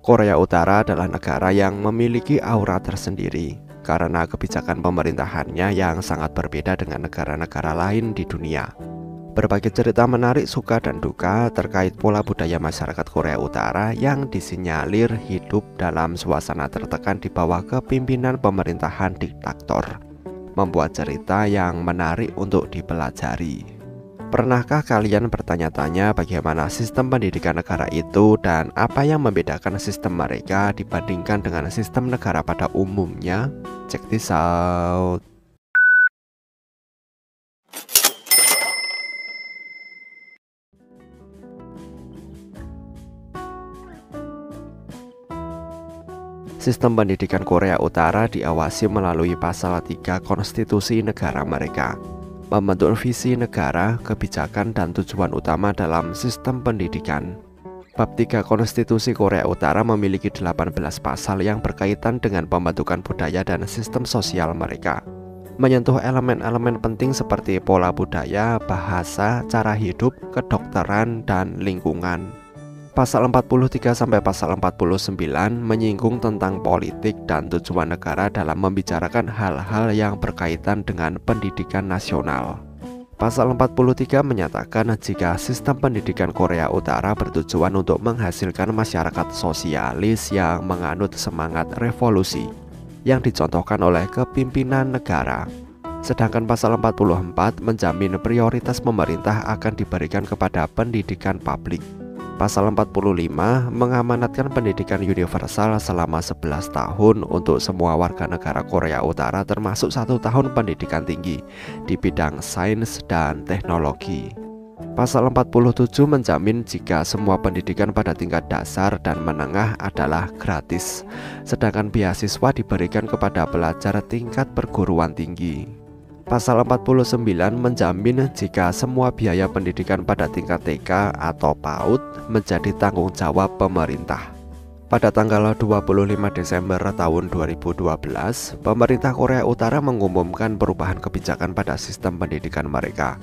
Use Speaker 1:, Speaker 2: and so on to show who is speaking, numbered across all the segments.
Speaker 1: Korea Utara adalah negara yang memiliki aura tersendiri karena kebijakan pemerintahannya yang sangat berbeda dengan negara-negara lain di dunia. Berbagai cerita menarik suka dan duka terkait pola budaya masyarakat Korea Utara yang disinyalir hidup dalam suasana tertekan di bawah kepimpinan pemerintahan diktator, membuat cerita yang menarik untuk dipelajari. Pernahkah kalian bertanya-tanya bagaimana sistem pendidikan negara itu dan apa yang membedakan sistem mereka dibandingkan dengan sistem negara pada umumnya? Check this out. Sistem pendidikan Korea Utara diawasi melalui pasal 3 konstitusi negara mereka, membentuk visi negara, kebijakan, dan tujuan utama dalam sistem pendidikan. Bab 3 konstitusi Korea Utara memiliki 18 pasal yang berkaitan dengan pembentukan budaya dan sistem sosial mereka, menyentuh elemen-elemen penting seperti pola budaya, bahasa, cara hidup, kedokteran, dan lingkungan. Pasal 43 sampai pasal 49 menyinggung tentang politik dan tujuan negara dalam membicarakan hal-hal yang berkaitan dengan pendidikan nasional. Pasal 43 menyatakan jika sistem pendidikan Korea Utara bertujuan untuk menghasilkan masyarakat sosialis yang menganut semangat revolusi yang dicontohkan oleh kepimpinan negara. Sedangkan pasal 44 menjamin prioritas pemerintah akan diberikan kepada pendidikan publik. Pasal 45 mengamanatkan pendidikan universal selama 11 tahun untuk semua warga negara Korea Utara, termasuk 1 tahun pendidikan tinggi di bidang sains dan teknologi. Pasal 47 menjamin jika semua pendidikan pada tingkat dasar dan menengah adalah gratis, sedangkan beasiswa diberikan kepada pelajar tingkat perguruan tinggi. Pasal 49 menjamin jika semua biaya pendidikan pada tingkat TK atau PAUD menjadi tanggung jawab pemerintah. Pada tanggal 25 Desember tahun 2012, pemerintah Korea Utara mengumumkan perubahan kebijakan pada sistem pendidikan mereka,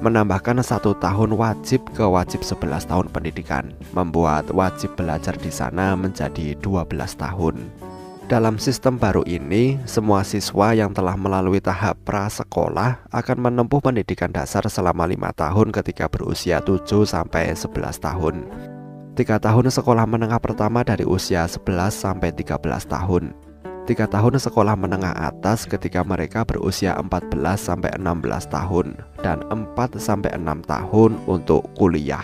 Speaker 1: menambahkan 1 tahun wajib ke wajib 11 tahun pendidikan, membuat wajib belajar di sana menjadi 12 tahun. Dalam sistem baru ini, semua siswa yang telah melalui tahap prasekolah akan menempuh pendidikan dasar selama 5 tahun ketika berusia 7 sampai 11 tahun. 3 tahun sekolah menengah pertama dari usia 11 sampai 13 tahun. 3 tahun sekolah menengah atas ketika mereka berusia 14 sampai 16 tahun dan 4 sampai 6 tahun untuk kuliah.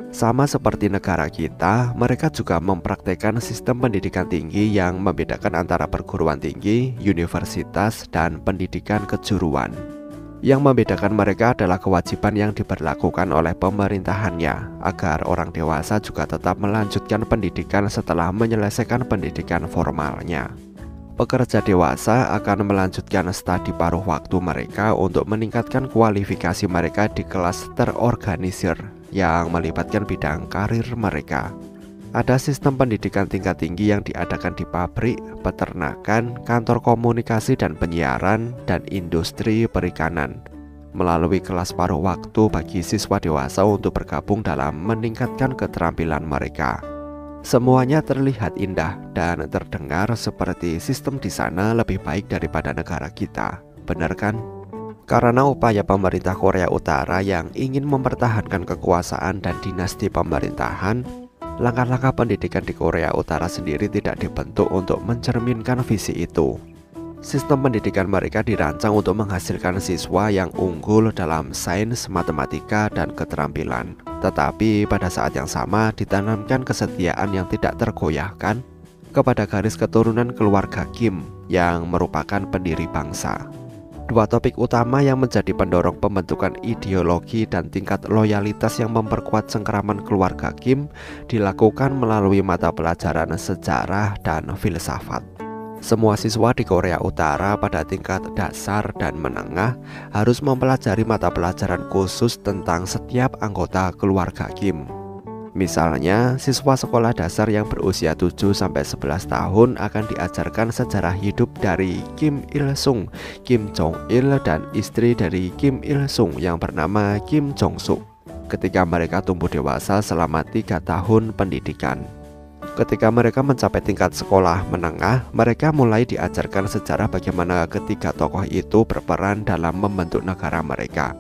Speaker 1: Sama seperti negara kita, mereka juga mempraktekkan sistem pendidikan tinggi yang membedakan antara perguruan tinggi, universitas, dan pendidikan kejuruan. Yang membedakan mereka adalah kewajiban yang diberlakukan oleh pemerintahannya agar orang dewasa juga tetap melanjutkan pendidikan setelah menyelesaikan pendidikan formalnya. Pekerja dewasa akan melanjutkan studi paruh waktu mereka untuk meningkatkan kualifikasi mereka di kelas terorganisir yang melibatkan bidang karir mereka. Ada sistem pendidikan tingkat tinggi yang diadakan di pabrik, peternakan, kantor komunikasi dan penyiaran, dan industri perikanan, melalui kelas paruh waktu bagi siswa dewasa untuk bergabung dalam meningkatkan keterampilan mereka. Semuanya terlihat indah dan terdengar seperti sistem di sana lebih baik daripada negara kita, benar kan? Karena upaya pemerintah Korea Utara yang ingin mempertahankan kekuasaan dan dinasti pemerintahan, langkah-langkah pendidikan di Korea Utara sendiri tidak dibentuk untuk mencerminkan visi itu. Sistem pendidikan mereka dirancang untuk menghasilkan siswa yang unggul dalam sains, matematika, dan keterampilan. Tetapi pada saat yang sama ditanamkan kesetiaan yang tidak tergoyahkan kepada garis keturunan keluarga Kim yang merupakan pendiri bangsa. 2 topik utama yang menjadi pendorong pembentukan ideologi dan tingkat loyalitas yang memperkuat cengkeraman keluarga Kim dilakukan melalui mata pelajaran sejarah dan filsafat. Semua siswa di Korea Utara pada tingkat dasar dan menengah harus mempelajari mata pelajaran khusus tentang setiap anggota keluarga Kim. Misalnya, siswa sekolah dasar yang berusia 7-11 tahun akan diajarkan sejarah hidup dari Kim Il-sung, Kim Jong-il, dan istri dari Kim Il-sung yang bernama Kim Jong-suk ketika mereka tumbuh dewasa selama 3 tahun pendidikan. Ketika mereka mencapai tingkat sekolah menengah, mereka mulai diajarkan sejarah bagaimana ketiga tokoh itu berperan dalam membentuk negara mereka.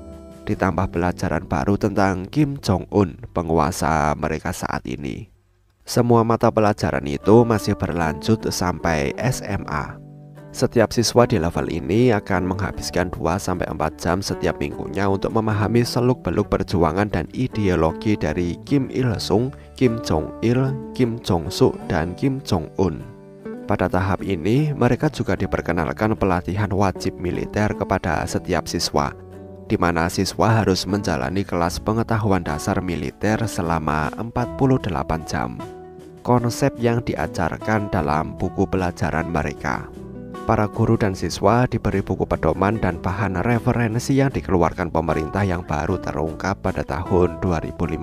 Speaker 1: Ditambah pelajaran baru tentang Kim Jong-un, penguasa mereka saat ini. Semua mata pelajaran itu masih berlanjut sampai SMA. Setiap siswa di level ini akan menghabiskan 2-4 jam setiap minggunya untuk memahami seluk-beluk perjuangan dan ideologi dari Kim Il-sung, Kim Jong-il, Kim Jong-suk, dan Kim Jong-un. Pada tahap ini, mereka juga diperkenalkan pelatihan wajib militer kepada setiap siswa, di mana siswa harus menjalani kelas pengetahuan dasar militer selama 48 jam. Konsep yang diajarkan dalam buku pelajaran mereka. Para guru dan siswa diberi buku pedoman dan bahan referensi yang dikeluarkan pemerintah yang baru terungkap pada tahun 2015.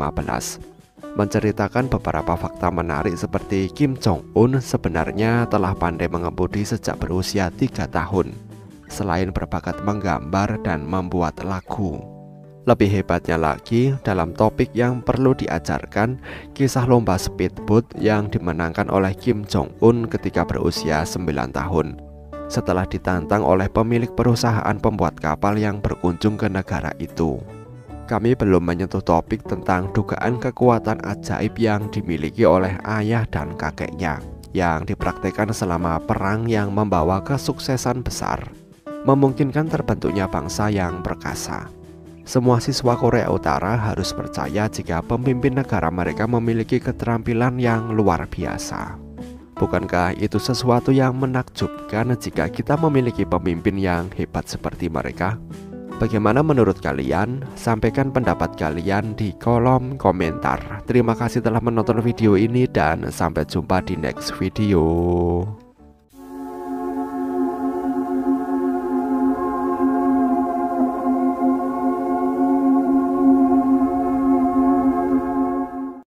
Speaker 1: Menceritakan beberapa fakta menarik seperti Kim Jong-un sebenarnya telah pandai mengemudi sejak berusia 3 tahun. Selain berbakat menggambar dan membuat lagu. Lebih hebatnya lagi, dalam topik yang perlu diajarkan, kisah lomba speedboat yang dimenangkan oleh Kim Jong-un ketika berusia 9 tahun. Setelah ditantang oleh pemilik perusahaan pembuat kapal yang berkunjung ke negara itu. Kami belum menyentuh topik tentang dugaan kekuatan ajaib yang dimiliki oleh ayah dan kakeknya, yang dipraktikkan selama perang yang membawa kesuksesan besar, memungkinkan terbentuknya bangsa yang perkasa. Semua siswa Korea Utara harus percaya jika pemimpin negara mereka memiliki keterampilan yang luar biasa. Bukankah itu sesuatu yang menakjubkan jika kita memiliki pemimpin yang hebat seperti mereka? Bagaimana menurut kalian? Sampaikan pendapat kalian di kolom komentar. Terima kasih telah menonton video ini dan sampai jumpa di next video.